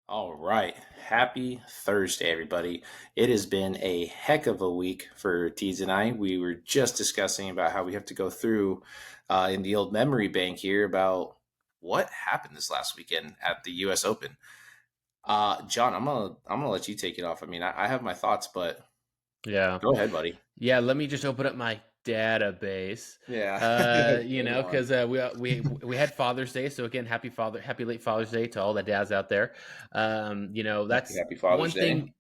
All right. Happy Thursday, everybody. It has been a heck of a week for Tees and I. We were just discussing about how we have to go through in the old memory bank here about what happened this last weekend at the U.S. Open. John, I'm gonna let you take it off. I mean, I have my thoughts, but Yeah. go ahead, buddy. Yeah, let me just open up my database. Yeah. Bring it on. Because we had Father's Day, so again, happy late Father's Day to all the dads out there. Happy That's Happy Father's one Day. thing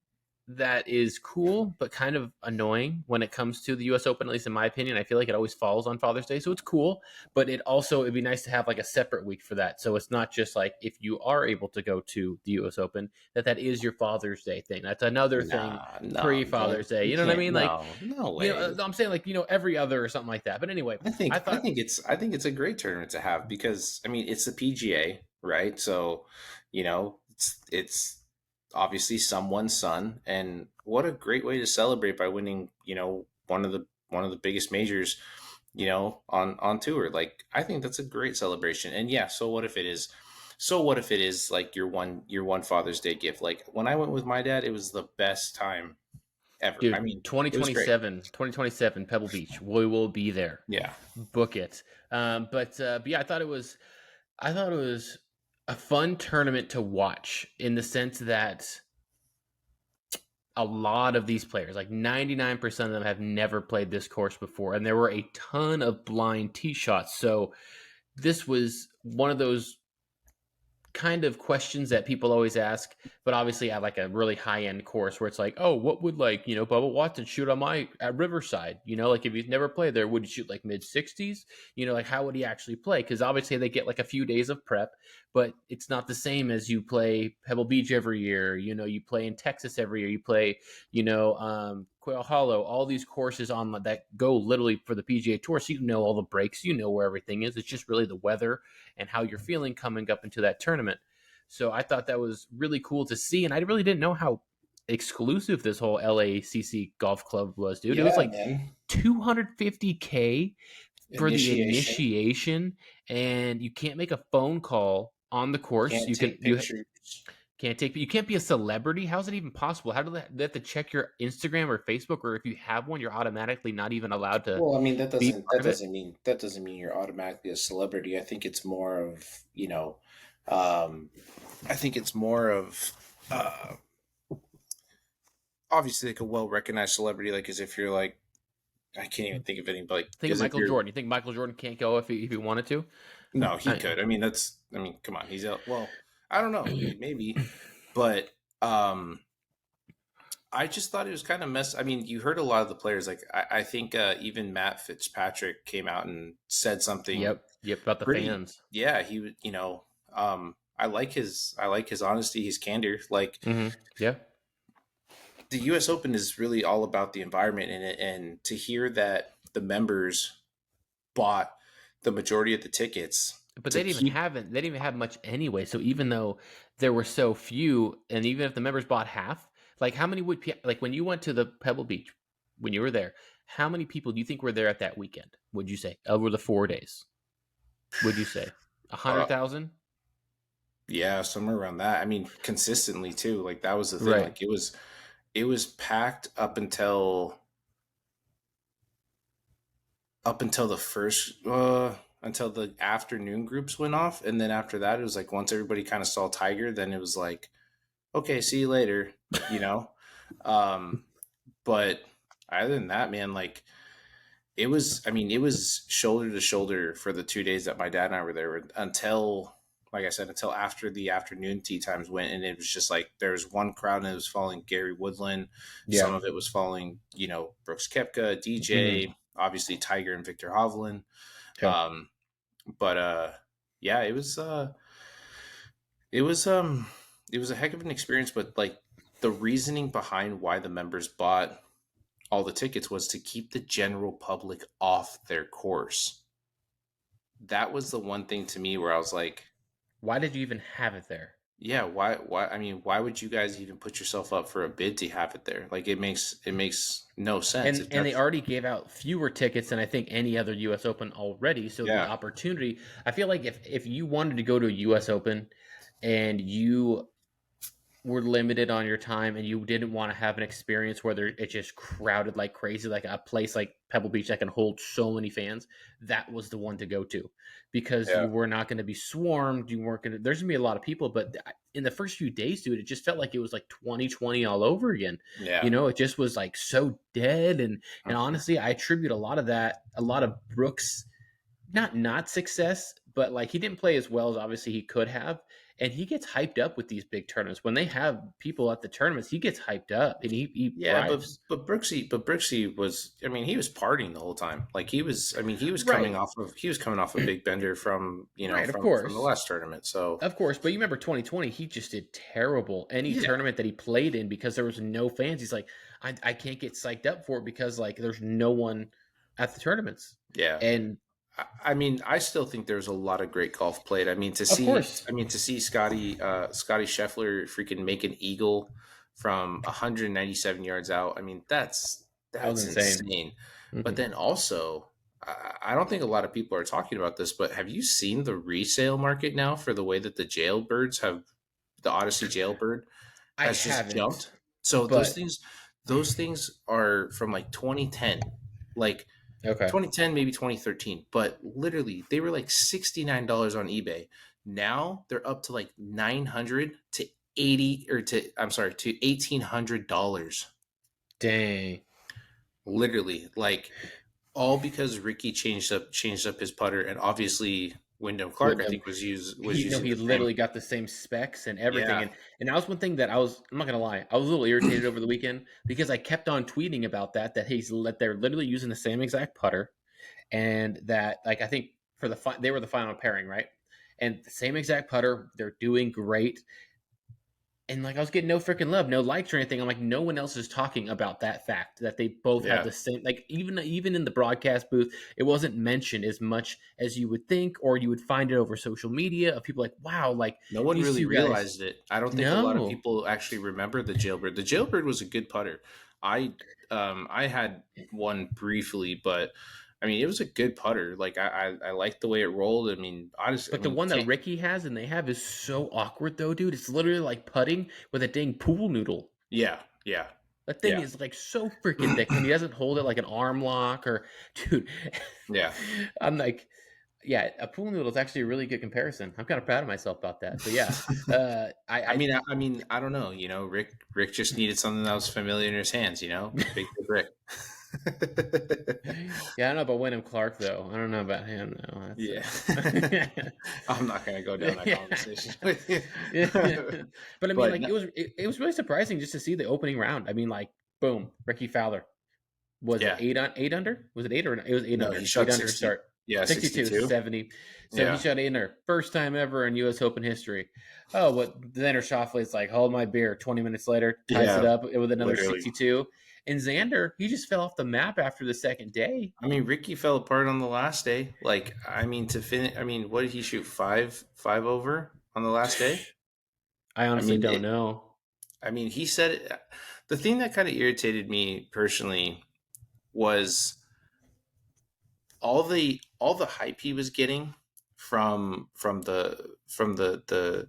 that is cool, but kind of annoying when it comes to the U.S. Open. At least in my opinion, I feel like it always falls on Father's Day, so it's cool. But it'd be nice to have like a separate week for that, so it's not just like if you are able to go to the U.S. Open, that is your Father's Day thing. That's another thing Nah, no, pre Father's Day. you You know what I can't. mean? Like, No way. I'm saying like every other or something like that. But anyway, I I thought, think it's a great tournament to have because I mean it's the PGA, right? So, it's obviously someone's son, and what a great way to celebrate by winning, one of the biggest majors, on tour. Like I think that's a great celebration. And yeah, so what if it is like your one Father's Day gift? Like when I went with my dad, it was the best time ever. I dude, mean, it was great. 2027 Pebble Beach, we will be there. Yeah. Book it. But yeah, I thought it was a fun tournament to watch in the sense that a lot of these players, like 99% of them, have never played this course before, and there were a ton of blind tee shots. So this was one of those kind of questions that people always ask, but obviously at like a really high end course where it's like, oh, what would Bubba Watson shoot on my at Riverside? Like if he's never played there, would he shoot like mid 60s? Like how would he actually play? Because obviously they get like a few days of prep, but it's not the same as you play Pebble Beach every year. You play in Texas every year. You play, Quail Hollow, all these courses on that go literally for the PGA Tour. So all the breaks, where everything is. It's just really the weather and how you're feeling coming up into that tournament. So I thought that was really cool to see, and I really didn't know how exclusive this whole LACC golf club was, dude. It was Yeah, like man. 250K for the Initiation. initiation, and you can't make a phone call on the course. Can't take You pictures. you can't be a celebrity. How's it even possible? How do they have to check your Instagram or Facebook, or if you have one, you're automatically not even allowed to Well, I mean be part of it? that doesn't mean you're automatically a celebrity. I think it's more of, um I think it's more of obviously like a well recognized celebrity, like as if you're like I can't even think of any, but like Think of as if Michael you're Jordan. You think Michael Jordan can't go if he wanted to? no, he I, could. I mean, come on, he's a well, I don't know, maybe, but um I just thought it was kind of mess. I mean, you heard a lot of the players. Like I think even Matt Fitzpatrick came out and said something yep. About the pretty. fans. Yeah, he would. I like his honesty, his candor. Like Yeah. the U.S. Open is really all about the environment in it, and to hear that the members bought the majority of the tickets But to keep. they didn't even have much anyway. So even though there were so few, and even if the members bought half, like how many like when you went to the Pebble Beach when you were there, how many people do you think were there at that weekend? Would you say over the 4 days? Would you say a hundred Uh, thousand? yeah, somewhere around that. I mean, consistently too. Like that was the thing. Right. Like it was packed up until the first until the afternoon groups went off, and then after that it was like once everybody kind of saw Tiger, then it was like okay, see you later, you know. um but other than that, man, like it was shoulder to shoulder for the 2 days that my dad and I were there until like I said, until after the afternoon tea times went, and it was just like there was one crowd and it was following Gary Woodland, some Yeah. of it was following Brooks Koepka, Mm-hmm. DJ, obviously Tiger and Victor Hovland. Yeah. um but yeah, it was it was a heck of an experience, but like the reasoning behind why the members bought all the tickets was to keep the general public off their course. That was the one thing to me where I was like, Why did you even have it there? yeah, why I mean, why would you guys even put yourself up for a bid to have it there? Like it makes no sense if And they that's already gave out fewer tickets than I think any other U.S. Open already. So the yeah. opportunity, I feel like if you wanted to go to a U.S. Open and you were limited on your time and you didn't want to have an experience where it just crowded like crazy, like a place like Pebble Beach that can hold so many fans, that was the one to go to because Yeah. you were not going to be swarmed. You weren't going to, there's going to be a lot of people, but in the first few days, dude, it just felt like it was like 2020 all over again. Yeah. It just was like so dead. And Mhm. honestly, I attribute a lot of that, a lot of Brooks not success, but like he didn't play as well as obviously he could have. And he gets hyped up with these big tournaments. When they have people at the tournaments, he gets hyped up and he Yeah, thrives. but Brooksy was, I mean, he was partying the whole time. Like he was, I mean, Right. he was coming off a big bender from, Right, from the last tournament. So Of course. But you remember 2020, he just did terrible. Any yeah, tournament that he played in because there was no fans, he's like, I can't get psyched up for it because like there's no one at the tournaments. yeah. And I mean, I still think there's a lot of great golf played. of course, I mean, to see Scotty Scheffler freaking make an eagle from 197 yards out. I mean, that was that's insane. insane. But Hmm. then also, I don't think a lot of people are talking about this, but have you seen the resale market now for the way that the Odyssey Jailbird I has just haven't, jumped? So but those things are from like 2010. Like okay. 2010, maybe 2013, but literally they were like $69 on eBay. Now they're up to like 900 to 80 or to I'm sorry, to $1,800. Dang. Literally, like all because Ricky changed up his putter, and obviously Wyndham Clark I Wyndham. think was using He the same. literally got the same specs and everything, Yeah, and that was one thing that I'm not gonna lie, I was a little irritated over the weekend because I kept on tweeting about that they're literally using the same exact putter, and that like I think for they were the final pairing, right? And the same exact putter, they're doing great. And like I was getting no freaking love, no likes or anything. I'm like, no one else is talking about that fact that they both have yeah. the same. Like even in the broadcast booth, it wasn't mentioned as much as you would think, or you would find it over social media of people like, wow, like No one these really two guys. realized it. I don't think a lot of No, people actually remember the Jailbird. The Jailbird was a good putter. I I had one briefly, but I mean it was a good putter. Like I liked the way it rolled. I mean, honestly, I but the mean, one that Ricky has and they have is so awkward though, dude. It's literally like putting with a dang pool noodle. yeah, yeah, That thing yeah, is like so freaking thick, and he doesn't hold it like an arm lock or, dude. yeah. I'm like, yeah, a pool noodle is actually a really good comparison. I'm kind of proud of myself about that. But yeah, I mean, I don't know. You know, Rick just needed something that was familiar in his hands. You know, big Rick. yeah, I don't know about Wyndham Clark though. I don't know about him though. That's Yeah. I'm not going to go down that yeah. conversation with you. Yeah. But I mean, But like no, it was really surprising just to see the opening round. I mean, like, boom, Ricky Fowler. Was it yeah. eight under? Was it eight or it was eight No, he under? Eight shot under 60. start. Yeah, 62, 62. 70. So he Yeah. shot eight under. First time ever in US Open history. Oh, what Xander Schauffele's like, hold my beer. 20 minutes later, ties it Yeah, up with another literally. 62. And Xander, he just fell off the map after the second day. I mean, Ricky fell apart on the last day. Like, I mean, to finish, I mean, what did he shoot? Five over on the last day? I I honestly mean, don't know. I mean, he said the thing that kind of irritated me personally was all the hype he was getting from the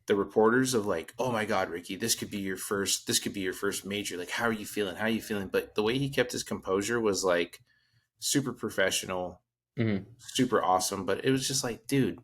reporters of like, oh my God, Ricky, this could be your first major. Like, how are you feeling? How are you feeling? But the way he kept his composure was like super professional, Mhm. super awesome. But it was just like, dude,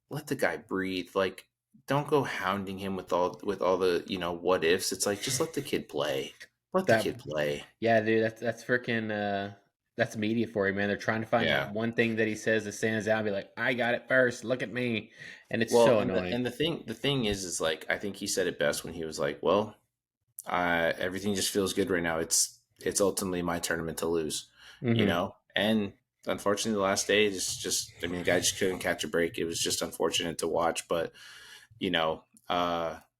let the guy breathe. Like, don't go hounding him with all the what ifs. It's like just let the kid play. Let the That kid play. Yeah, dude, that's freaking that's media for you, man. They're trying to find that Yeah. one thing that he says that stands out and be like, I got it first, look at me. And it's Well, so and annoying. the thing is like I think he said it best when he was like, well, everything just feels good right now. It's ultimately my tournament to lose, Hmm. And unfortunately, the last day is just I mean, the guy just couldn't catch a break. It was just unfortunate to watch, but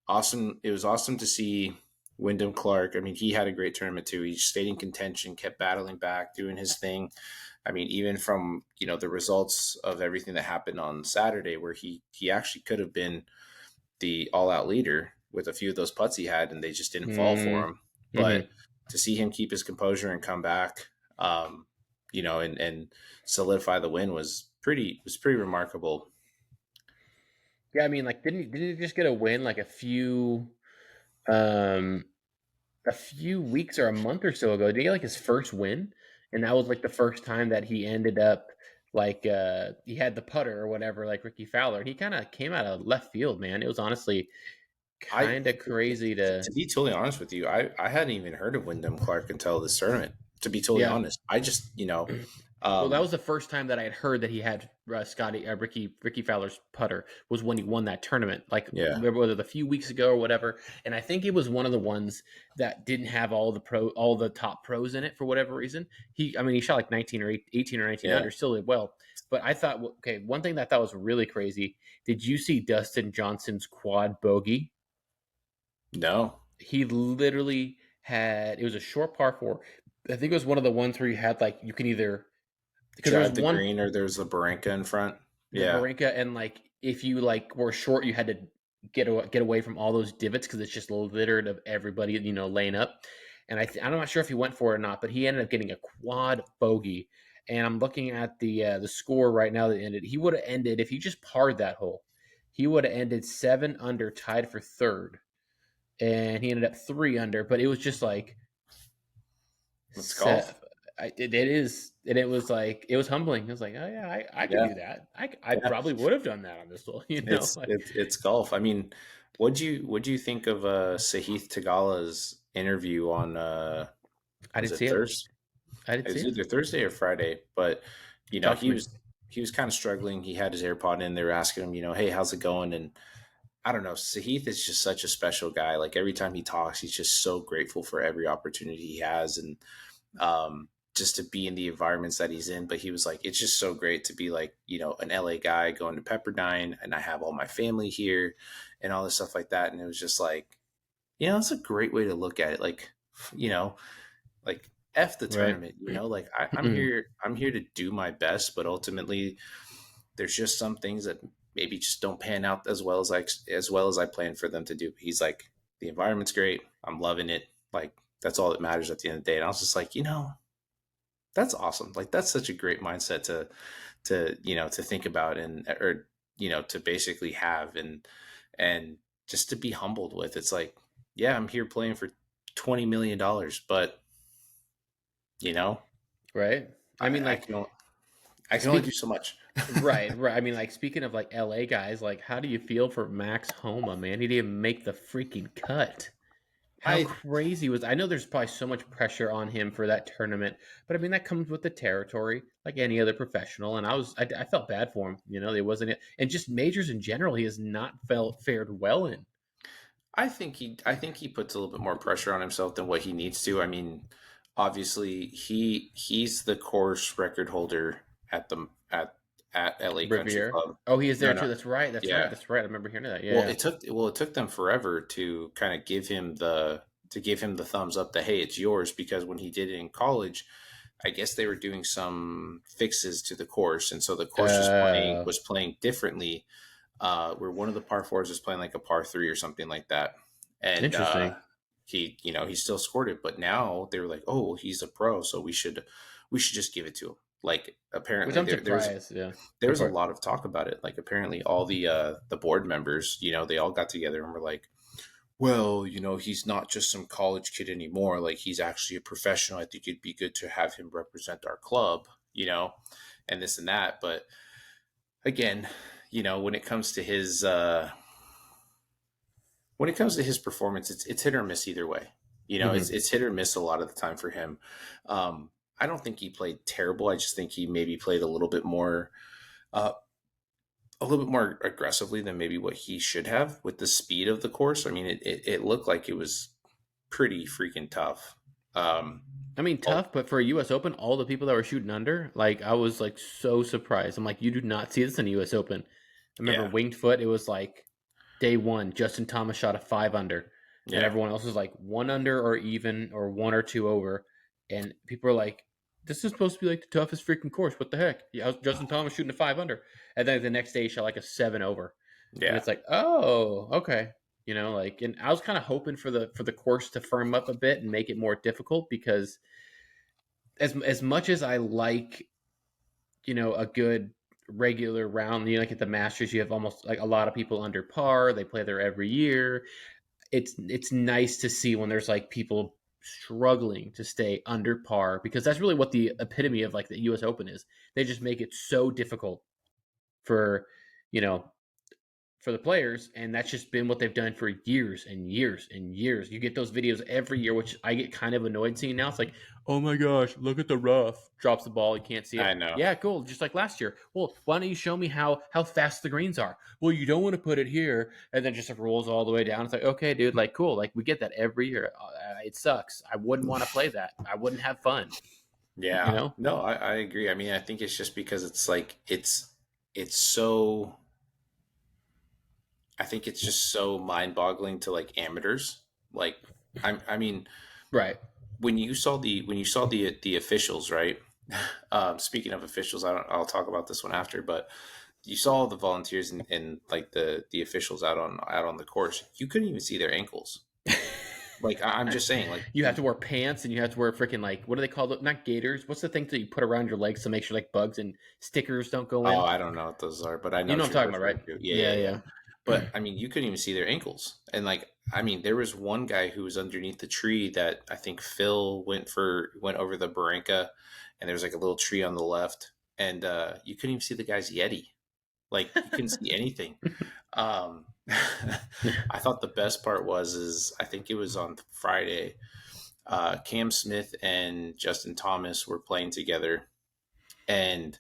awesome. It was awesome to see Wyndham Clark. I mean, he had a great tournament too. He stayed in contention, kept battling back, doing his thing. I mean, even from the results of everything that happened on Saturday, where he actually could have been the all out leader with a few of those putts he had, and they just didn't fall for Hmm. him. But Hmm. to see him keep his composure and come back, and solidify the win was pretty remarkable. Yeah, I mean, like, didn't he just get a win like a few? um, a few weeks or a month or so ago. Did he get like his first win? And that was like the first time that he ended up like he had the putter or whatever, like Ricky Fowler. And he kind of came out of left field, man. It was honestly I kind of crazy to to be totally honest with you, I hadn't even heard of Wyndham Clark until this tournament. To be totally yeah. honest, I just Well, that um, was the first time that I had heard that he had Ricky Fowler's putter was when he won that tournament. Like yeah, whether the few weeks ago or whatever, and I think it was one of the ones that didn't have all the top pros in it for whatever reason. I mean, he shot like 19 or 18 or 19 yeah, under, still did well. But I thought, okay, one thing that I thought was really crazy. Did you see Dustin Johnson's quad bogey? no, He literally had it was a short par four. I think it was one of the ones where you had like you can either because there was drive the one green or there's the Baranka in front. the Yeah, Barinka, and like if you like were short, you had to get away from all those divots because it's just littered of everybody laying up. And I'm not sure if he went for it or not, but he ended up getting a quad bogey. And I'm looking at the score right now that ended. He would have ended if he just parred that hole. He would have ended 7 under, tied for third, and he ended up 3 under. But it was just like let's set. golf. It is, and it was like it was humbling. It was like, oh yeah, I could Yeah, do that. I yeah. probably would have done that on this hole, Like, It's golf. I mean, what'd you think of Sahith Tagala's interview on I was didn't it see it. Thursday? I didn't It was see it. either Thursday or Friday, but Talk to me. he was kind of struggling. He had his AirPod in. They were asking him, hey, how's it going? And I don't know. Sahith is just such a special guy. Like every time he talks, he's just so grateful for every opportunity he has, and just to be in the environments that he's in. But he was like, it's just so great to be like, an LA guy going to Pepperdine, and I have all my family here, and all this stuff like that. And it was just like, it's a great way to look at it. You know, like F the Right. tournament, like Mhm. I'm here to do my best, but ultimately there's just some things that maybe just don't pan out as well as I planned for them to do. He's like, the environment's great. I'm loving it. Like that's all that matters at the end of the day. And I was just like, that's awesome. Like that's such a great mindset to think about or to basically have and just to be humbled with. It's like, yeah, I'm here playing for $20 million, but you know, Right. I mean, I like can I can only do speak. so much. Right. Right. I mean, like speaking of like LA guys, like how do you feel for Max Homa, man? He didn't make the freaking cut. How I crazy was I know there's probably so much pressure on him for that tournament, but I mean that comes with the territory, like any other professional. And I felt bad for him. It wasn't and just majors in general, he has not felt fared well in. I think he puts a little bit more pressure on himself than what he needs to. I mean, obviously he's the course record holder at LA Country Riviera. Club. Oh, he is No, there too. no. That's right. That's right. Yeah. That's right. I remember hearing that. Yeah. It took them forever to kind of give him the thumbs up that hey, it's yours, because when he did it in college, I guess they were doing some fixes to the course, and so the course Uh, was playing differently. Where one of the par fours was playing like a par three or something like that, and Interesting. he still scored it. But now they were like, oh, well, he's a pro, so we should just give it to him. Like Which apparently I'm surprised. Yeah. there Go was a for it. lot of talk about it. Like apparently all the board members, they all got together and were like, well, he's not just some college kid anymore. Like he's actually a professional. I think it'd be good to have him represent our club, and this and that. But again, when it comes to his performance, it's hit or miss either way. Hmm. It's hit or miss a lot of the time for him. I don't think he played terrible. I just think he maybe played uh, a little bit more aggressively than maybe what he should have with the speed of the course. I mean, it looked like it was pretty freaking tough. Um, I mean, oh, tough, but for a U.S. Open, all the people that were shooting under, like, I was like so surprised. I'm like, you do not see this in a U.S. Open. I remember yeah, Winged Foot, it was like day one, Justin Thomas shot a 5 under, and yeah, everyone else was like 1 under or even or one or two over. And people are like, this is supposed to be like the toughest freaking course. What the heck? Yeah, Justin Thomas shooting a 5 under. And then the next day he shot like a 7 over. And yeah. it's like, oh, okay. Like, and I was kind of hoping for the course to firm up a bit and make it more difficult because as much as I like, a good regular round, like at the Masters, you have almost like a lot of people under par. They play there every year. it's nice to see when there's like people struggling to stay under par, because that's really what the epitome of like the US Open is. They just make it so difficult for, you know, for the players, and that's just been what they've done for years and years and years. You get those videos every year, which I get kind of annoyed seeing now. It's like, oh my gosh, look at the rough. Drops the ball, you can't see I it. know. Yeah, cool. Just like last year. Well, why don't you show me how fast the greens are? Well, you don't want to put it here, and then just rolls all the way down. It's like, okay, dude, like cool. Like we get that every year. It sucks. I wouldn't want to play that. I wouldn't have fun. You Yeah. know? No, I agree. I mean, I think it's just because it's like it's so I think it's just so mind-boggling to like amateurs. Like I mean, Right. when you saw the officials, right? Speaking of officials, I'll talk about this one after, but you saw the volunteers and like the officials out on the course. You couldn't even see their ankles. Like I'm just saying, like You have to wear pants, and you have to wear freaking like, what do they call it? Not gaiters. What's the thing that you put around your legs to make sure like bugs and stickers don't go oh, in? I don't know what those are, but I know You know what what I'm you're talking about, referring right? to. Yeah, yeah, Yeah, yeah. yeah. But I mean, you couldn't even see their ankles. And like, I mean, there was one guy who was underneath the tree that I think Phil went over the Barranca, and there was like a little tree on the left, and you couldn't even see the guy's Yeti. Like you couldn't see anything. I thought the best part was is I think it was on Friday. Cam Smith and Justin Thomas were playing together, and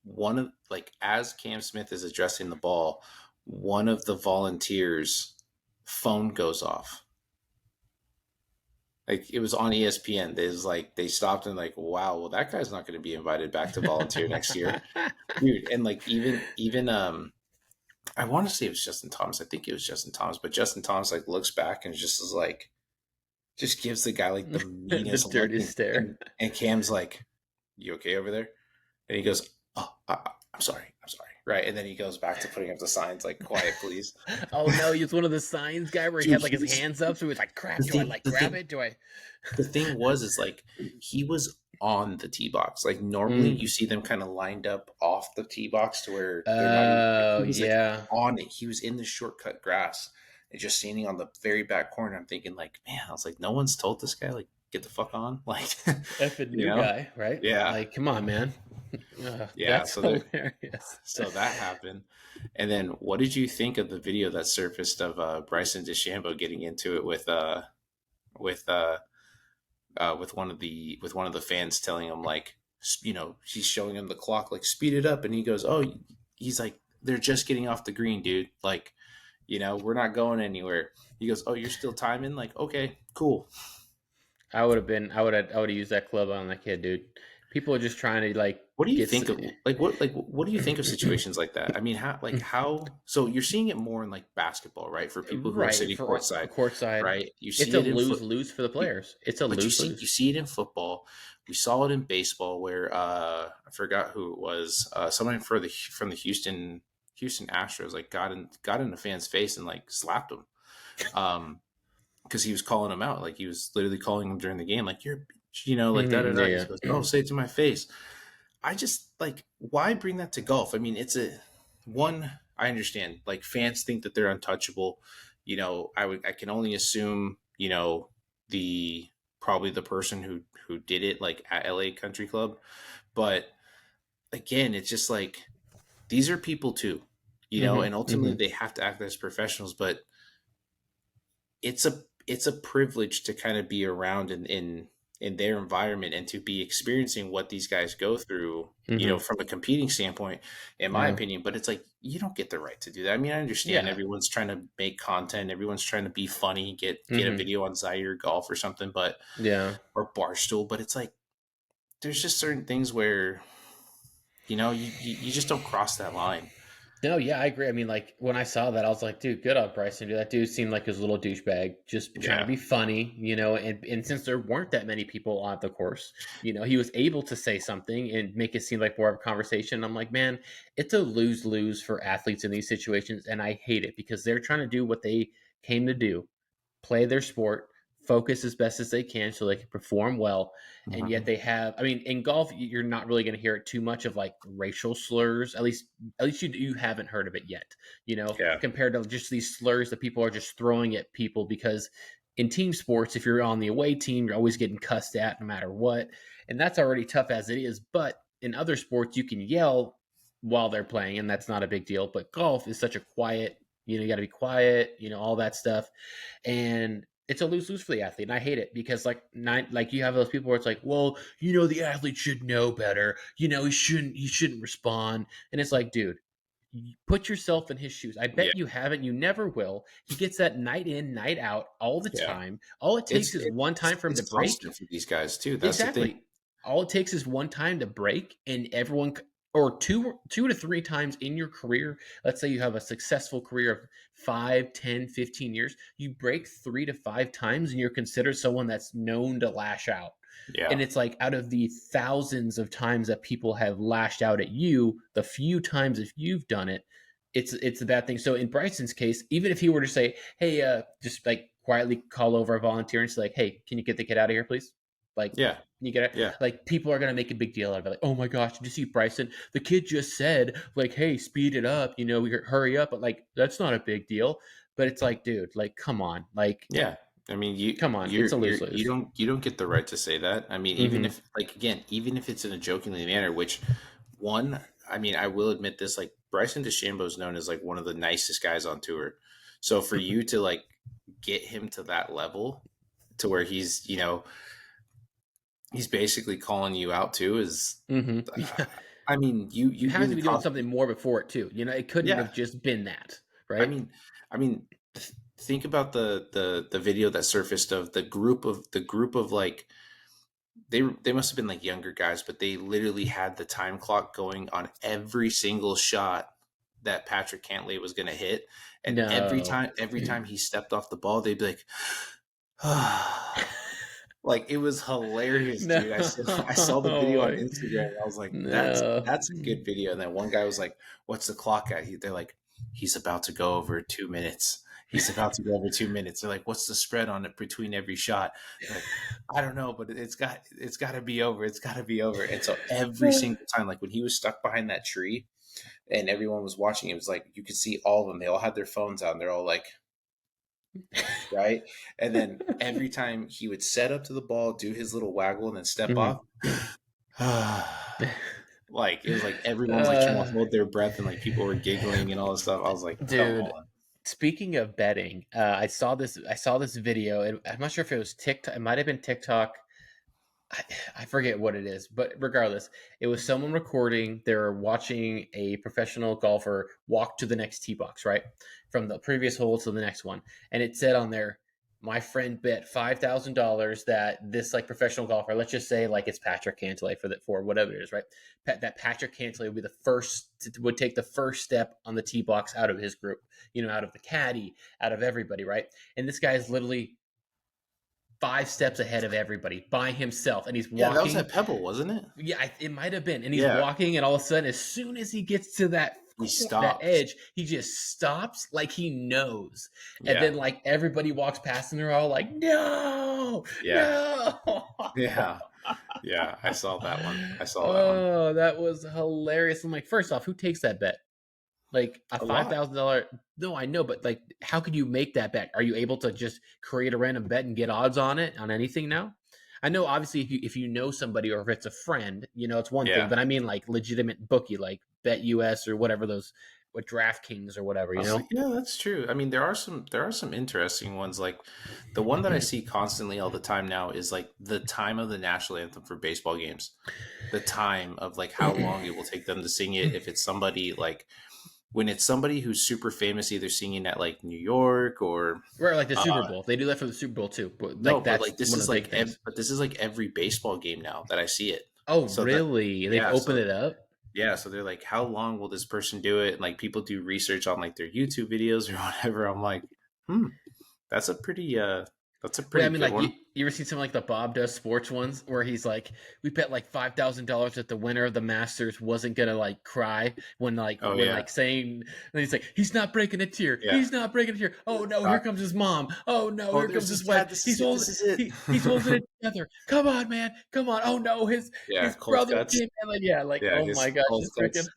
one of like as Cam Smith is addressing the ball, one of the volunteers' phone goes off. Like it was on ESPN. They stopped and like, wow, well that guy's not going to be invited back to volunteer next year, dude. And like even I want to say it was Justin Thomas. I think it was Justin Thomas, but Justin Thomas like looks back and just is like just gives the guy like the The meanest look, dirtiest stare. and Cam's like, "You okay over there?" And he goes, "Oh, I'm sorry, I'm sorry." Right, and then he goes back to putting up the signs like, "Quiet, please." Oh no, he was one of the signs guy where he Dude, had like his hands up, so he was like, the "Crap, do I thing, like the grab thing, it? Do I?" the thing was is like he was on the tee box. Like normally Mm. you see them kind of lined up off the tee box to where they're not even. Oh He was like yeah. on it. He was in the shortcut grass and just standing on the very back corner. I'm thinking like, man, I was like, no one's told this guy like get the fuck on, like, Effing you new know? guy, right? Yeah, Like, come on, man. yeah. That's So there, hilarious. so that happened. And then, what did you think of the video that surfaced of Bryson DeChambeau getting into it with with one of the fans telling him like, he's showing him the clock like speed it up, and he goes, oh, he's like, they're just getting off the green, dude. Like, we're not going anywhere. He goes, oh, you're still timing? Like, okay, cool. I would have used that club on that kid, dude. People are just trying to like What do you get think of what do you think of situations like that? I mean, how so you're seeing it more in like basketball, right? For people who are right sitting for courtside, courtside. right? You It's see a it in foot, lose lose for the players. It's a but lose you lose. see it in football. We saw it in baseball where I forgot who it was. Someone from the Houston Astros like got in the fan's face and like slapped him. Because he was calling him out, like he was literally calling him during the game, like you're, like da da da. He Yeah, goes, yeah. "Oh, say it to my face." I just like why bring that to golf? I mean, it's a one. I understand, like fans think that they're untouchable. I can only assume, the probably the person who did it like at LA Country Club, but again, it's just like these are people too, and ultimately Hmm. they have to act as professionals, but it's a privilege to kind of be around in their environment and to be experiencing what these guys go through, Hmm. from a competing standpoint, in my Yeah, opinion. But it's like you don't get the right to do that. I mean, I understand yeah. everyone's trying to make content, everyone's trying to be funny, get a Hmm. video on Zaire Golf or something, but Yeah. or Barstool, but it's like there's just certain things where you just don't cross that line. No, yeah, I agree. I mean, like when I saw that, I was like, dude, good on Bryson. Dude, that dude seemed like his little douchebag, just trying to Yeah. be funny, And since there weren't that many people on the course, he was able to say something and make it seem like more of a conversation. I'm like, man, it's a lose lose for athletes in these situations, and I hate it because they're trying to do what they came to do, play their sport, focus as best as they can so they can perform well. And yet Mhm. they have, I mean, in golf, you're not really going to hear it too much of like racial slurs. At least you haven't heard of it yet, Yeah. compared to just these slurs that people are just throwing at people because in team sports, if you're on the away team, you're always getting cussed at no matter what. And that's already tough as it is. But in other sports, you can yell while they're playing, and that's not a big deal. But golf is such a quiet, you got to be quiet, all that stuff. And it's a lose lose for the athlete. And I hate it because like you have those people where it's like, well, the athlete should know better. He shouldn't respond. And it's like, dude, put yourself in his shoes. I Yeah. bet you haven't. You never will. He gets that night in, night out all the Yeah. time. All it takes is one time for him to It's break. constant for these guys too. That's the thing. Exactly. All it takes is one time to break, and everyone, or two to three times in your career. Let's say you have a successful career of 5, 10, 15 years. You break 3 to 5 times, and you're considered someone that's known to lash out. And Yeah. it's like out of the thousands of times that people have lashed out at you, the few times if you've done it, it's a bad thing. So in Bryson's case, even if he were to say, "Hey, just like quietly call over a volunteer and say, like, hey, can you get the kid out of here, please?" Like, Yeah. you get it. Yeah. Like, people are gonna make a big deal out of it. Like, oh my gosh, did you see Bryson? The kid just said, like, hey, speed it up. We hurry up. But like, that's not a big deal. But it's like, dude, like, come on, like, Yeah. I mean, come on, it's a lose you lose. don't get the right to say that. I mean, even Mm-hmm. if, like, again, even if it's in a jokingly manner, which one, I mean, I will admit this, like, Bryson DeChambeau is known as like one of the nicest guys on tour. So for you to like get him to that level to where he's basically calling you out too is, Mm-hmm. uh, Yeah, I mean, you you have to really be doing caught, something more before it too. It couldn't yeah. have just been that, I right? mean, I mean, think about the video that surfaced of the group of like they must have been like younger guys, but they literally had the time clock going on every single shot that Patrick Cantlay was going to hit, and No. every time he stepped off the ball, they'd be like, like it was hilarious, No. dude. I saw the video on Like, Instagram, and I was like, no. that's a good video. And then one guy was like, "What's the clock at?" They're like, "He's about to go over 2 minutes. He's about to go over 2 minutes." They're like, "What's the spread on it between every shot?" They're like, "I don't know, but it's got to be over. It's got to be over." And so every single time, like when he was stuck behind that tree and everyone was watching, it was like you could see all of them. They all had their phones out, and they're all like, right? And then every time he would set up to the ball, do his little waggle, and then step off, Mhm. like it was like everyone's like trying to Uh, hold their breath, and like people were giggling and all this stuff. I was like, come dude, on, speaking of betting, I saw this video, and I'm not sure if it was TikTok. It might have been TikTok. I forget what it is, but regardless, it was someone recording. They're watching a professional golfer walk to the next tee box, right? From the previous hole to the next one. And it said on there, my friend bet $5,000 that this like professional golfer, let's just say like it's Patrick Cantlay for whatever it is, right? That Patrick Cantlay would be would take the first step on the tee box out of his group, out of the caddy, out of everybody, right? And this guy is literally 5 steps ahead of everybody by himself, and he's yeah, that was walking. at Pebble, wasn't it? Yeah, it might have been, and he's Yeah, walking, and all of a sudden, as soon as he gets to he that stops. edge, he just stops like he knows, and Yeah, then like everybody walks past, and they're all like, "No, yeah, no!" yeah, yeah. I saw that one. I saw that one Oh, that was hilarious. I'm like, first off, who takes that bet? Like a a five lot. thousand dollar? No, I know, but like, how could you make that bet? Are you able to just create a random bet and get odds on it on anything now? I know, obviously, if you know somebody or if it's a friend, it's one thing. Yeah. But I mean, like legitimate bookie, like Bet US or whatever those, what DraftKings or whatever, I you was like, know. yeah, that's true. I mean, there are some interesting ones. Like the one that I see constantly all the time now is like the time of the national anthem for baseball games. The time of like how long it will take them to sing it. If it's somebody like when it's somebody who's super famous, either singing at like New York or Right, like the uh, Super Bowl, they do that for the Super Bowl too. But no, like but that's like this one of is the big like things. but this is like every baseball game now that I see it. Oh, So that really? They've yeah, opened so it up. yeah, so they're like, how long will this person do it? And like people do research on like their YouTube videos or whatever. I'm like, hmm, that's a pretty That's a But I pretty mean, good like one. you ever seen something like the Bob Does Sports ones where he's like, we bet like $5,000 that the winner of the Masters wasn't gonna like cry when Oh yeah, like saying, and he's like, he's not breaking a tear, yeah. he's not breaking a tear. Oh no, here Doc. comes his mom. Oh no, Oh, here there's comes his his wife. dad. This is it. This is it. He's holding it together. Come on, man, come on. Oh no, Yeah, his cold brother cuts. came and like yeah, like Yeah, oh his my gosh, cold it's freaking cuts.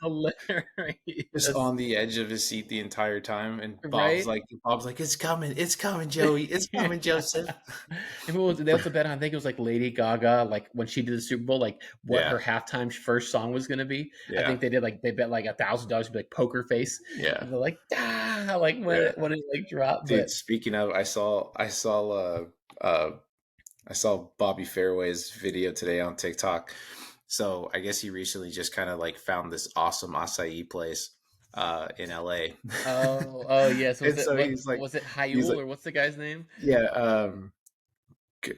Just hilarious, on the edge of his seat the entire time, and right? Bob's like, it's coming, Joey, it's coming, Joseph. And what was it? They also bet on, I think it was like Lady Gaga, like when she did the Super Bowl, like what Yeah, her halftime first song was going to be. I yeah, think they did like, they bet like $1,000 to be like Poker Face. yeah, And they're like, ah, like yeah. when it like dropped. Dude, But speaking of, uh, I saw Bobby Fairway's video today on TikTok. So I guess he recently just kind of like found this awesome acai place in LA. oh, yes. And Was it, so what he's like was it? he's Hayul like or what's the guy's name? yeah, g-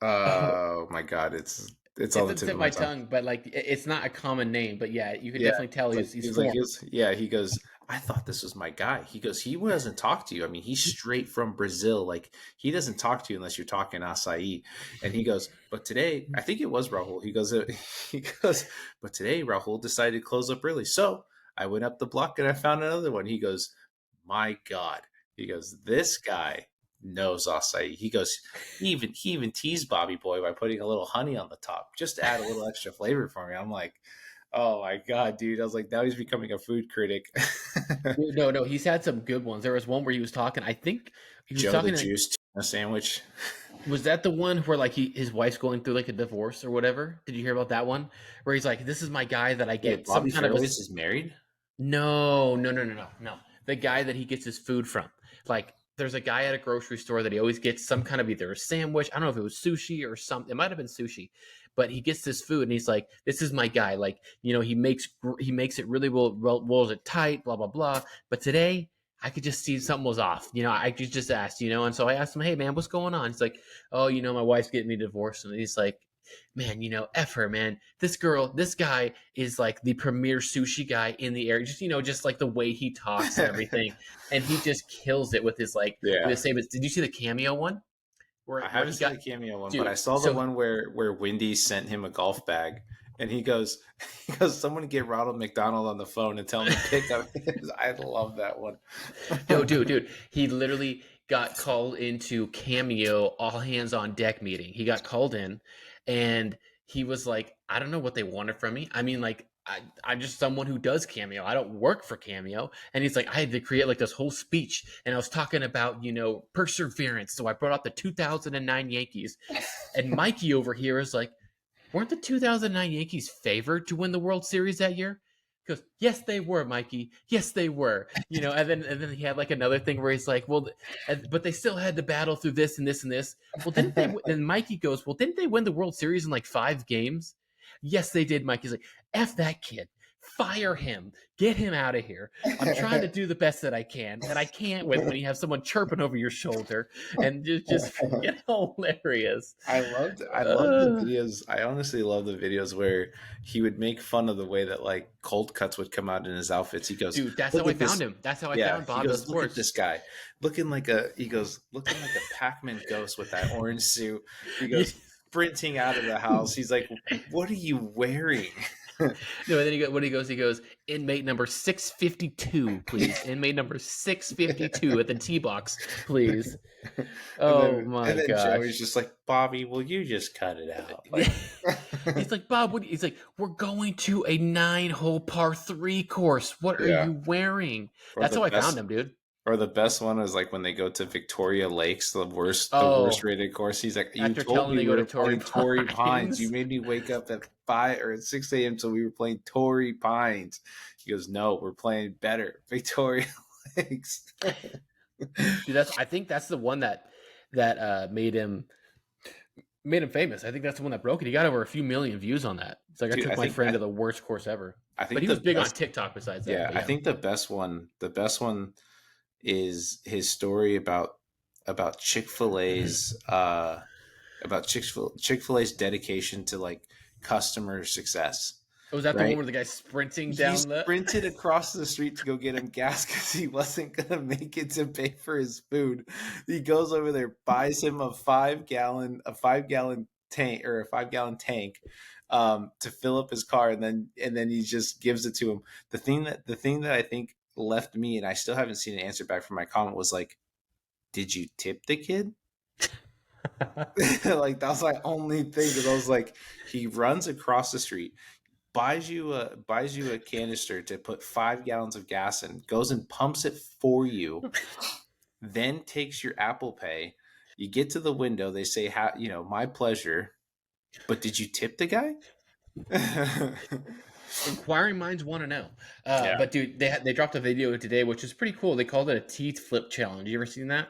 Oh, oh my god, it's on it's the at the tip tip of of my my tongue. tongue, but like it's not a common name. But yeah, you could Yeah. definitely tell It's like he's he's like foreign. his yeah, he goes, I thought this was my guy. He goes, he doesn't talk to you. I mean, he's straight from Brazil. Like he doesn't talk to you unless you're talking acai. And he goes, but today, I think it was Rahul. He goes, he goes, but today Rahul decided to close up early. So I went up the block and I found another one. He goes, my God. He goes, this guy knows acai. He goes, he even teased Bobby Boy by putting a little honey on the top, just to add a little extra flavor for me. I'm like, oh my god, dude! I was like, now he's becoming a food critic. No, no, he's had some good ones. There was one where he was talking. I think he was Joe the talking like, Juice tuna sandwich. was that the one where like his wife's going through like a divorce or whatever? Did you hear about that one? Where he's like, "This is my guy that I Wait, get some Bobby kind of a Fairways is married? no. The guy that he gets his food from. Like, there's a guy at a grocery store that he always gets some kind of either a sandwich. I don't know if it was sushi or something. It might have been sushi, but he gets this food and he's like, "This is my guy. Like, he makes it really well, rolls it tight, blah blah blah. But today." I could just see something was off. I could just ask, and so I asked him, "Hey man, what's going on?" He's like, "Oh, my wife's getting me divorced." And he's like, "Man, F her, man. This guy is like the premier sushi guy in the area. Just like the way he talks and everything, and he just kills it with his with Yeah. his statements." Did you see the cameo one I where haven't he seen got, the cameo one, but I dude? saw the So one where Wendy sent him a golf bag, and he goes, he goes, someone get Ronald McDonald on the phone and tell him to pick up his. I love that one. no, dude, he literally got called into cameo all hands on deck meeting. He got called in, and he was like, "I don't know what they wanted from me. I mean, like, I'm just someone who does cameo. I don't work for cameo." And he's like, "I had to create like this whole speech, and I was talking about perseverance. So I brought up the 2009 Yankees, and Mikey over here is like, weren't the 2009 Yankees favored to win the World Series that year?" He goes, "Yes, they were, Mikey. Yes, they were." And then he had like another thing where he's like, "Well, but they still had to battle through this and this and this." Well, didn't they? And Mikey goes, "Well, didn't they win the World Series in like 5 games?" Yes, they did. Mikey's like, "F that kid. Fire him. Get him out of here. I'm trying to do the best that I can, and I can't when you have someone chirping over your shoulder, and just freaking hilarious." I loved the Uh, videos. I honestly love the videos where he would make fun of the way that like cold cuts would come out in his outfits. He goes, Dude, that's how "Look I at found this." him. That's how I Yeah, found he Bob Does goes, "Look at Sports. this guy, looking like a Pac-Man ghost with that orange suit." He Yeah. goes sprinting out of the house. He's like, "What are you wearing?" No, and then he goes, inmate number 652, please. Inmate number 652 at the T box, please. Oh And my then gosh. Joey's just like, "Bobby, will you just cut it out?" Like, He's like, "Bob, he's like, we're going to a 9-hole par 3 course. What are yeah. you wearing?" Or That's the how I found best him, dude. Or the best one is like when they go to Victoria Lakes, the worst Oh, rated course. He's like, "You after told telling me they we go to were Torrey playing Torrey Pines. You Pines. made me wake up at 5 or 6 a.m. so we were playing Torrey Pines." He goes, "No, we're playing better, Victoria Lakes." Dude, I think that's the one that made him famous. I think that's the one that broke it. He got over a few million views on that. It's like, "I Dude, took my friend to the worst course ever." I But think he was the big on best TikTok besides that. yeah, But I yeah. think the best one is his story about Chick-fil-A's dedication to like customer success. Was that the one right? where the guy's sprinting He down the? sprinted across the street to go get him gas because he wasn't gonna make it to pay for his food. He goes over there, buys him a 5 gallon tank or a 5 gallon tank to fill up his car, and then he just gives it to him. The thing that I think left me, and I still haven't seen an answer back from my comment, was like, did you tip the kid? Like that was my only thing because I was like, he runs across the street, buys you a canister to put 5 gallons of gas in, goes and pumps it for you, then takes your Apple Pay. You get to the window, they say, my pleasure. But did you tip the guy? Inquiring minds want to know. Yeah, But dude, they dropped a video today, which is pretty cool. They called it a teeth flip challenge. You ever seen that?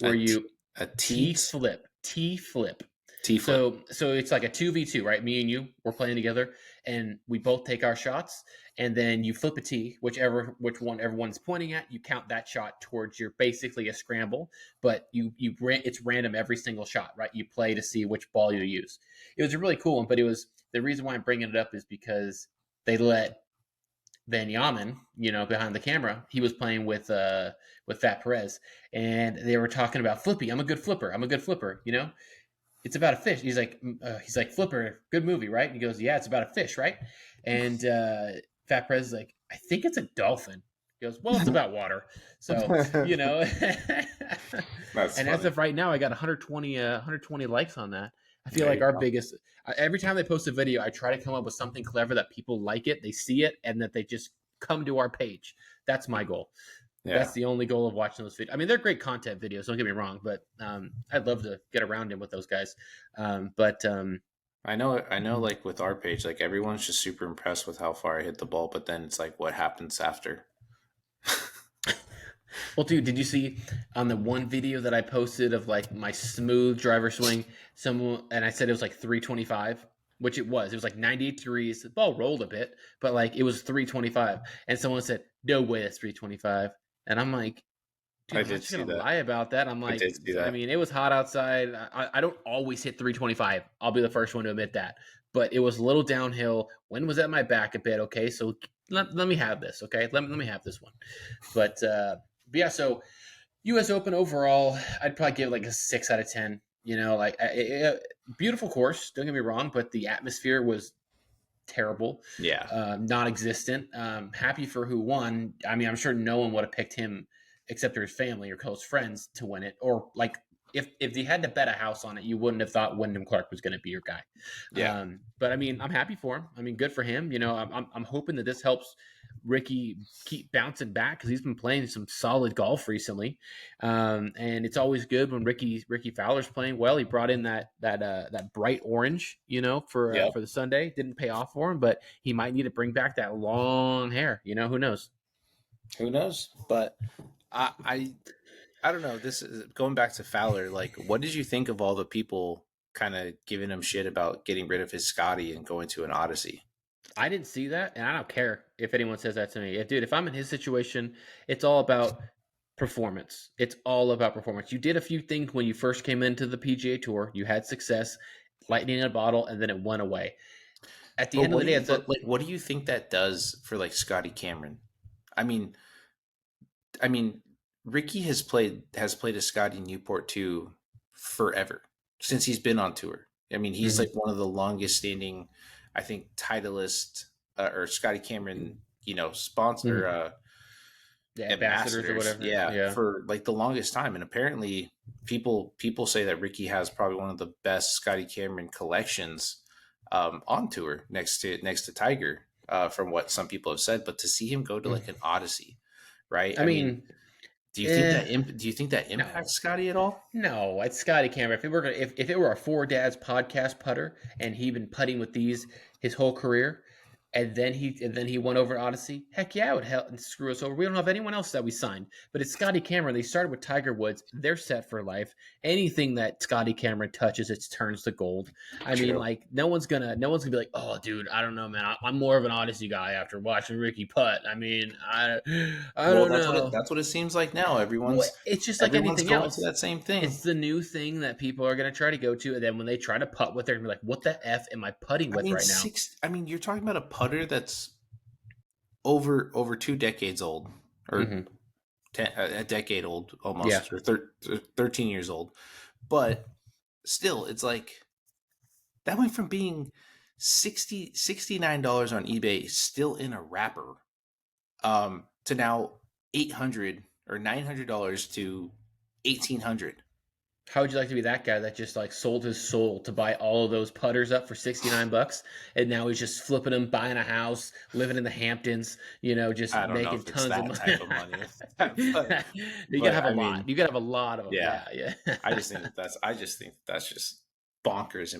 a Where t- you a teeth teat flip, teeth flip. T flip. So it's like a 2v2, right? Me and you, we're playing together, and we both take our shots, and then you flip a T, which one everyone's pointing at. You count that shot towards your basically a scramble, but it's random every single shot, right? You play to see which ball you use. It was a really cool one, but it was the reason why I'm bringing it up is because they let Van Yaman, behind the camera, he was playing with Fat Perez, and they were talking about Flippy. I'm a good flipper. I'm a good flipper. It's about a fish. He's like Flipper, good movie, right? And he goes, yeah, it's about a fish, right? And Fat Perez is like, I think it's a dolphin. He goes, well, it's about water. So, That's and as funny. of right now, I got 120 likes on that. I feel There like you our go. biggest, every time they post a video, I try to come up with something clever that people like it, they see it, and that they just come to our page. That's my goal. Yeah, That's the only goal of watching those videos. I mean, they're great content videos. Don't get me wrong, but I'd love to get around in with those guys. But I know. Like with our page, like everyone's just super impressed with how far I hit the ball, but then it's like, what happens after? well, dude, did you see on the one video that I posted of like my smooth driver swing? Someone and I said it was like 325, which it was. It was like 98 degrees. The ball rolled a bit, but like it was 325. And someone said, "No way, that's 325." And I'm like, dude, I I'm not did just see gonna that. lie about that. I'm I like, did see I that. mean, it was hot outside. I don't always hit 325. I'll be the first one to admit that. But it was a little downhill. Wind was at my back a bit. Okay, so let me have this. Okay, let me have this one. But yeah, so U.S. Open overall, I'd probably give it like a 6 out of 10. Beautiful course. Don't get me wrong, but the atmosphere was terrible, Yeah, non-existent. Happy for who won. I mean, I'm sure no one would have picked him except for his family or close friends to win it. Or like if you had to bet a house on it, you wouldn't have thought Wyndham Clark was going to be your guy. yeah, But I mean, I'm happy for him. I mean, good for him. I'm hoping that this helps Ricky keep bouncing back because he's been playing some solid golf recently, and it's always good when Ricky Fowler's playing well. He brought in that bright orange, yeah. for the Sunday. Didn't pay off for him, but he might need to bring back that long hair. Who knows? Who knows? But I don't know. This is going back to Fowler. Like, what did you think of all the people kind of giving him shit about getting rid of his Scotty and going to an Odyssey? I didn't see that, and I don't care if anyone says that to me. Dude, if I'm in his situation, it's all about performance. It's all about performance. You did a few things when you first came into the PGA Tour. You had success, lightning in a bottle, and then it went away. At the But end of the day, it's a what do you think that does for like Scotty Cameron? I mean, I mean, Ricky has played a Scotty Newport too forever since he's been on tour. I mean, he's like Mhm. one of the longest standing, I think, Titleist or Scotty Cameron, sponsor Mhm. The ambassadors or ambassadors, whatever. yeah, Yeah. for like the longest time. And apparently, people say that Ricky has probably one of the best Scotty Cameron collections on tour next to Tiger, from what some people have said. But to see him go to like an Odyssey, right? I I mean, mean, do you think eh, that no. impacts Scotty at all? No, it's Scotty Cameron. If it were a Four Dads podcast putter and he'd been putting with these his whole career, and then he went over to Odyssey, heck yeah, it would help and screw us over. We don't have anyone else that we signed, but it's Scotty Cameron. They started with Tiger Woods. They're set for life. Anything that Scotty Cameron touches, it turns to gold. I mean, True. like no one's gonna be like, oh, dude, I don't know, man. I'm more of an Odyssey guy after watching Ricky putt. I mean, I Well, don't that's what know. it seems like now. Well, Everyone's it's just like everyone's anything going to else. that same thing. It's the new thing that people are going to try to go to, and then when they try to putt with, they're going to be like, "What the f am I putting I with mean, right now?" you're talking about a putter that's over 2 decades old, or Mm-hmm. a decade old Yeah. almost, or 13 years old. But still, it's like that went from being $69 on eBay, still in a wrapper, to now 800 or $900 to 1800. How would you like to be that guy that just like sold his soul to buy all of those putters up for $69, and now he's just flipping them, buying a house, living in the Hamptons, just I don't know making if it's tons of that money. type of money, but You gotta have a I lot. mean, You gotta have a lot of them. yeah, Yeah, yeah. I just think that's just bonkers.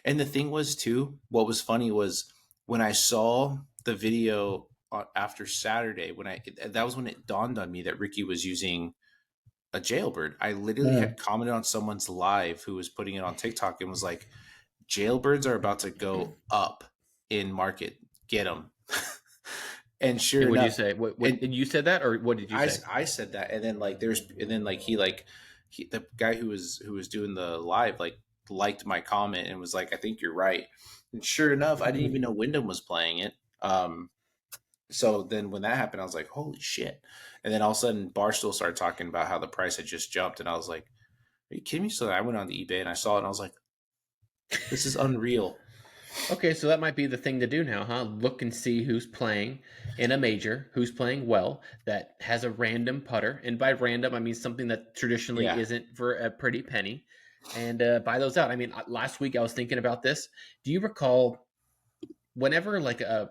And the thing was too, what was funny was when I saw the video after Saturday, that was when it dawned on me that Ricky was using a jailbird. I literally had Mm. commented on someone's live who was putting it on TikTok and was like, "Jailbirds are about to go up in market. Get them." And sure And what do you enough, say? What and did you said that, or what did you say? I said that, and then the guy who was doing the live liked my comment and was like, "I think you're right." And sure enough, I didn't even know Wyndham was playing it. So then when that happened, I was like, "Holy shit!" And then all of a sudden, Barstool started talking about how the price had just jumped, and I was like, "Are you kidding me?" So I went on to eBay and I saw it, and I was like, "This is unreal." Okay, so that might be the thing to do now, huh? Look and see who's playing in a major, who's playing well, that has a random putter. And by random, I mean something that traditionally Yeah, isn't for a pretty penny. And buy those out. I mean, last week I was thinking about this. Do you recall whenever like you have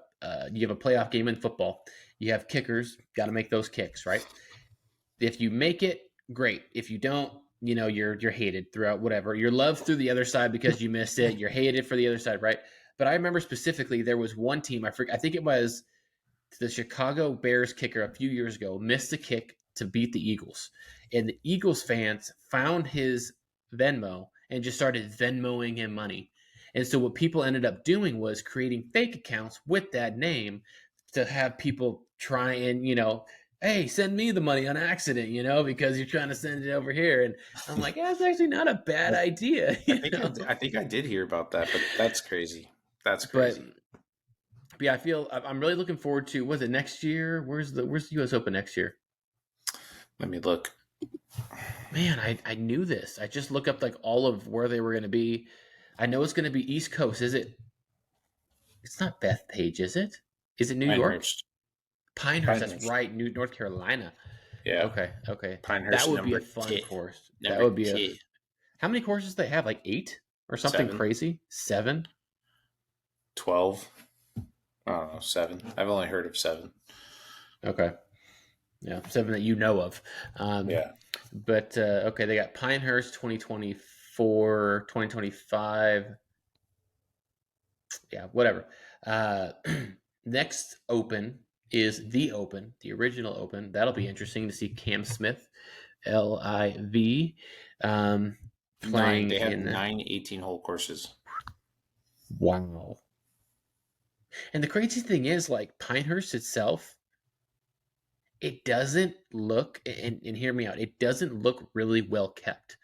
a playoff game in football, you have kickers, got to make those kicks, right? If you make it, great. If you don't, you're hated throughout whatever. You're loved through the other side because you missed it. You're hated for the other side, right? But I remember specifically there was one team, I think it was the Chicago Bears kicker a few years ago, missed a kick to beat the Eagles. And the Eagles fans found his Venmo and just started Venmoing him money. And so what people ended up doing was creating fake accounts with that name to have people try and, hey, send me the money on accident, because you're trying to send it over here. And I'm like, yeah, it's actually not a bad I, idea, I think I think I did hear about that, but that's crazy. That's But crazy. yeah, I'm really looking forward to. Was it next year? Where's the U.S. Open next year? Let me look. Man, I knew this. I just looked up like all of where they were going to be. I know it's going to be East Coast. Is it? It's not Bethpage, is it? Is it New York? Pinehurst. Pinehurst. That's Pinehurst. right, North Carolina. Yeah. Okay, okay. That Pinehurst would be a number fun K. course. That Number would be a. K. How many courses do they have? Like 8 or something 7. crazy? 7. 12. I don't know. 7. I've only heard of 7. Okay, yeah, 7 that you know of. Yeah. But okay, they got Pinehurst 2024, 2025. Yeah, whatever. Uh, next Open is the Open, the original Open. That'll be interesting to see Cam Smith, LIV, Nine. playing They have in. 9 18-hole courses. Wow. And the crazy thing is, like Pinehurst itself, it doesn't look, and hear me out, it doesn't look really well kept.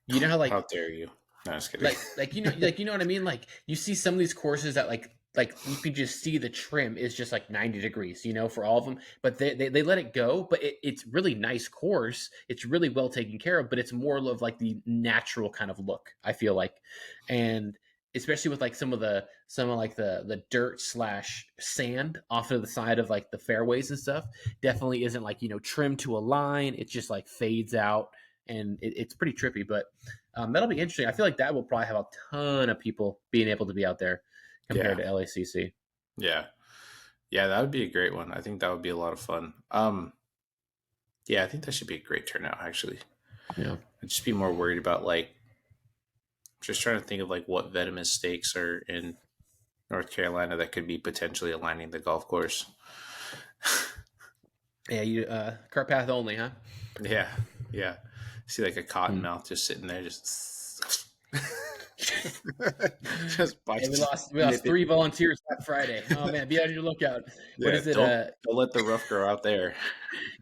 You know how How like dare you? No, just kidding. like what I mean. Like you see some of these courses that like you can just see the trim is just like 90 degrees, for all of them. But they let it go. But it's really nice course. It's really well taken care of. But it's more of like the natural kind of look, I feel like, and especially with like some of like the dirt slash sand off of the side of like the fairways and stuff. Definitely isn't like trimmed to a line. It just like fades out, and it's pretty trippy. But that'll be interesting. I feel like that will probably have a ton of people being able to be out there compared Yeah. to LACC. Yeah. Yeah, that would be a great one. I think that would be a lot of fun. Yeah, I think that should be a great turnout, actually. Yeah. I'd just be more worried about just trying to think of what venomous stakes are in North Carolina that could be potentially aligning the golf course. Yeah, you cart path only, huh? Yeah, yeah. See a cottonmouth just sitting there, just just Hey, just we lost 3 volunteers that Friday. Oh man, be on your lookout. What Yeah, is it? don't let the rough grow out there.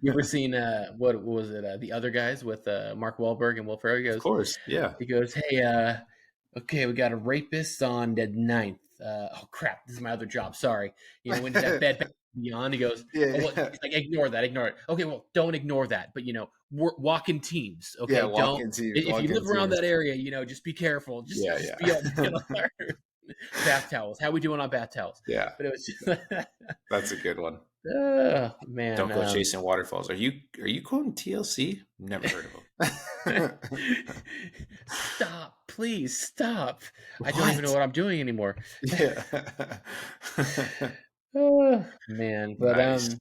You ever seen what was it? The Other Guys with Mark Wahlberg and Will Ferrell. Of course, yeah. He goes, hey, Okay, we got a rapist on the 9th. Oh crap, this is my other job. Sorry. When does that bed beyond? He goes, oh, well, Yeah, he's like, ignore that, ignore it. Okay, well, don't ignore that, but walk in teams. yeah. Okay, don't. Walk-in teams, If you walk-in live around teams. that area, just be careful. Just Yeah, just be on, yeah, alert. Bath towels. How we doing on bath towels? yeah. But it was just, That's a good one. oh man. Don't go chasing waterfalls. Are you quoting TLC? Never heard of them. Stop, please stop. I don't even know What? what I'm doing anymore. Yeah. Oh, man, but Nice.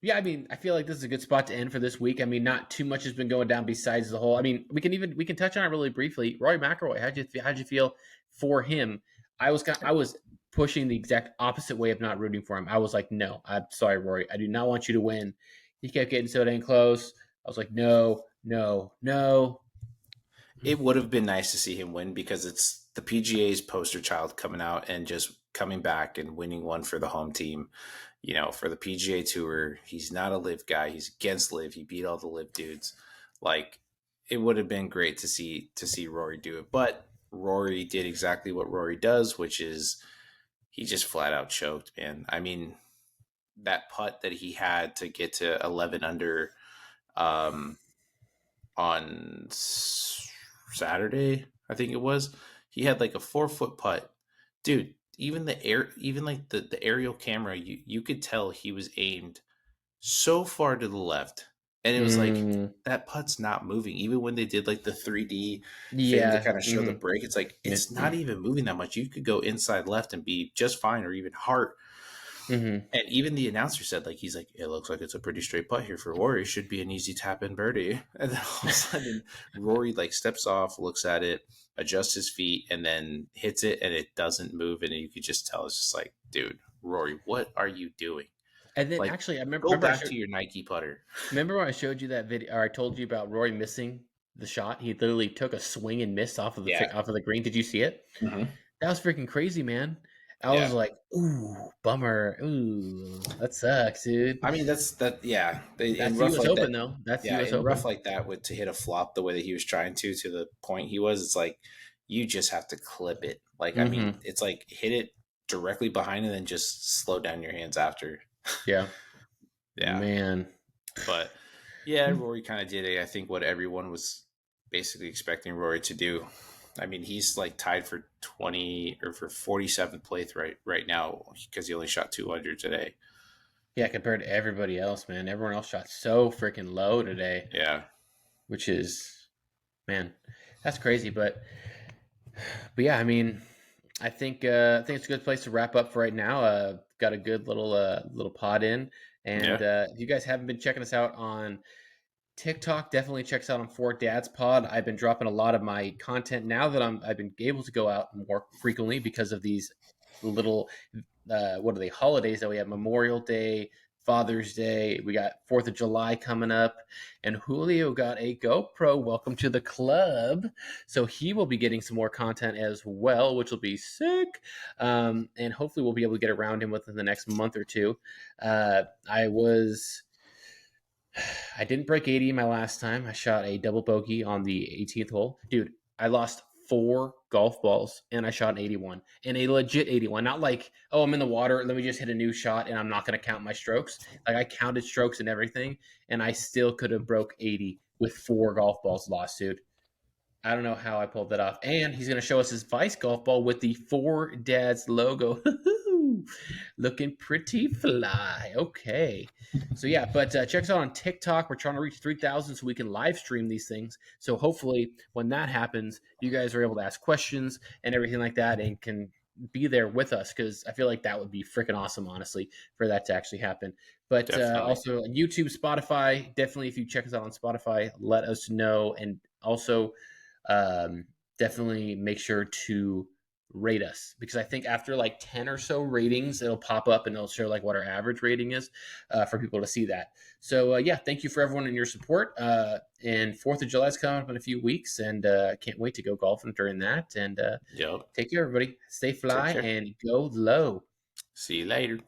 yeah, I mean, I feel like this is a good spot to end for this week. I mean, not too much has been going down besides the whole. I mean, we can touch on it really briefly. Roy McIlroy, how'd you feel for him? I was pushing the exact opposite way of not rooting for him. I was like, no, I'm sorry, Rory, I do not want you to win. He kept getting so dang close. I was like, no, no, no. It would have been nice to see him win because it's the PGA's poster child coming out and just coming back and winning one for the home team. For the PGA Tour, he's not a live guy. He's against live. He beat all the live dudes. Like it would have been great to see Rory do it, but Rory did exactly what Rory does, which is he just flat out choked, man. I mean, that putt that he had to get to 11 under um, on Saturday, I think it was. He had like a 4 foot putt, dude. Even like the aerial camera, you could tell he was aimed so far to the left, and it was like Mm, that putt's not moving. Even when they did like the 3D thing to yeah. kind of show the break, it's like it's not even moving that much. You could go inside left and be just fine, or even hard. Hmm. And even the announcer said, like, he's like, it looks like it's a pretty straight putt here for Rory. Should be an easy tap in birdie. And then all of a sudden, Rory like steps off, looks at it, adjusts his feet, and then hits it, and it doesn't move. And you could just tell it's just like, dude, Rory, what are you doing? And then Like, actually, I remember, go remember I back showed to your Nike putter. remember when I showed you that video, or I told you about Roy missing the shot. He literally took a swing and miss Yeah. off of the green. Did you see it? Hmm. That was freaking crazy, man. I was Yeah. like, ooh, bummer. Ooh, that sucks, dude. I mean, that's that. Yeah. In That's the rough U.S. like Open, that. though. That's the Yeah. U.S. In rough Open. like that, with to hit a flop the way that he was trying to the point he was, it's like, you just have to clip it. Like, I mean, Mm-hmm. it's like hit it directly behind and then just slow down your hands after. Yeah, Yeah. man. But yeah, Rory kind of did it. I think what everyone was basically expecting Rory to do. I mean, he's like tied for 20 or for 47th place right now because he only shot 200 today. Yeah, compared to everybody else, man. Everyone else shot so freaking low today, Yeah. which is, man, that's crazy. But yeah, I mean, I think it's a good place to wrap up for right now. Got a good little pod in, and Yeah. if you guys haven't been checking us out on TikTok, definitely check us out on Fore Dad's Pod. I've been dropping a lot of my content now that I've been able to go out more frequently because of these little what are they holidays that we have: Memorial Day, Father's Day. We got 4th of July coming up, and Julio got a GoPro. Welcome to the club. So he will be getting some more content as well, which will be sick. And hopefully we'll be able to get around him within the next month or two. I was. I didn't break 80 my last time. I shot a double bogey on the 18th hole. Dude, I lost 4 golf balls and I shot an 81 and a legit 81. Not like, oh, I'm in the water. Let me just hit a new shot and I'm not going to count my strokes. Like I counted strokes and everything and I still could have broke 80 with 4 golf balls lost, dude. I don't know how I pulled that off. And he's going to show us his Vice golf ball with the Four Dads logo. Looking pretty fly. Okay. So, yeah, but check us out on TikTok. We're trying to reach 3,000 so we can live stream these things. So, hopefully, when that happens, you guys are able to ask questions and everything like that and can be there with us because I feel like that would be freaking awesome, honestly, for that to actually happen. But Definitely. also, YouTube, Spotify, definitely if you check us out on Spotify, let us know. And also, um, definitely make sure to rate us because I think after like 10 or so ratings, it'll pop up and it'll show like what our average rating is for people to see that. So, yeah, thank you for everyone and your support. And 4th of July is coming up in a few weeks, and can't wait to go golfing during that. And Yep. take care, everybody. Stay Take fly care. and go low. See you later.